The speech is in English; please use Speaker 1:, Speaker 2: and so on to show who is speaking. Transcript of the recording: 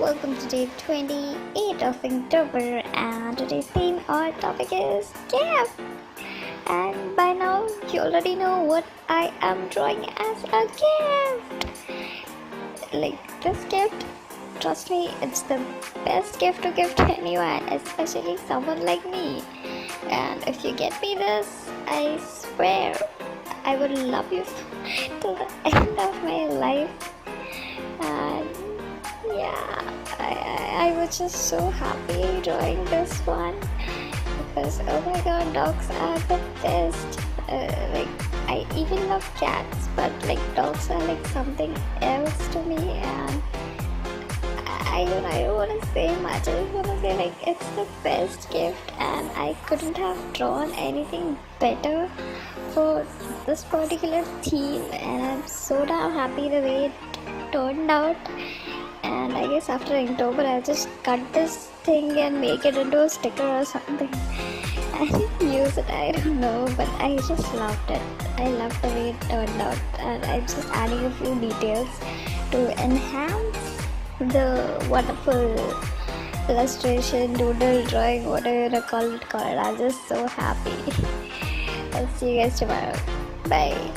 Speaker 1: welcome to day 28 of Inktober, and today's theme or topic is gift. And by now you already know what I am drawing as a gift. Like this gift, trust me, it's the best gift to give to anyone, especially someone like me. And if you get me this, I swear I would love you till the end of my life. And yeah, I was just so happy drawing this one because oh my god, dogs are the best. I even love cats, but dogs are something else to me. And I don't want to say much. I just want to say it's the best gift, and I couldn't have drawn anything better for this particular theme, and I'm so damn happy the way it turned out. And I guess after Inktober I'll just cut this thing and make it into a sticker or something and use it. I don't know, but I just loved it. I loved the way it turned out, and I'm just adding a few details to enhance the wonderful illustration, doodle, drawing, whatever you call it. I'm just so happy. I'll see you guys tomorrow. Bye.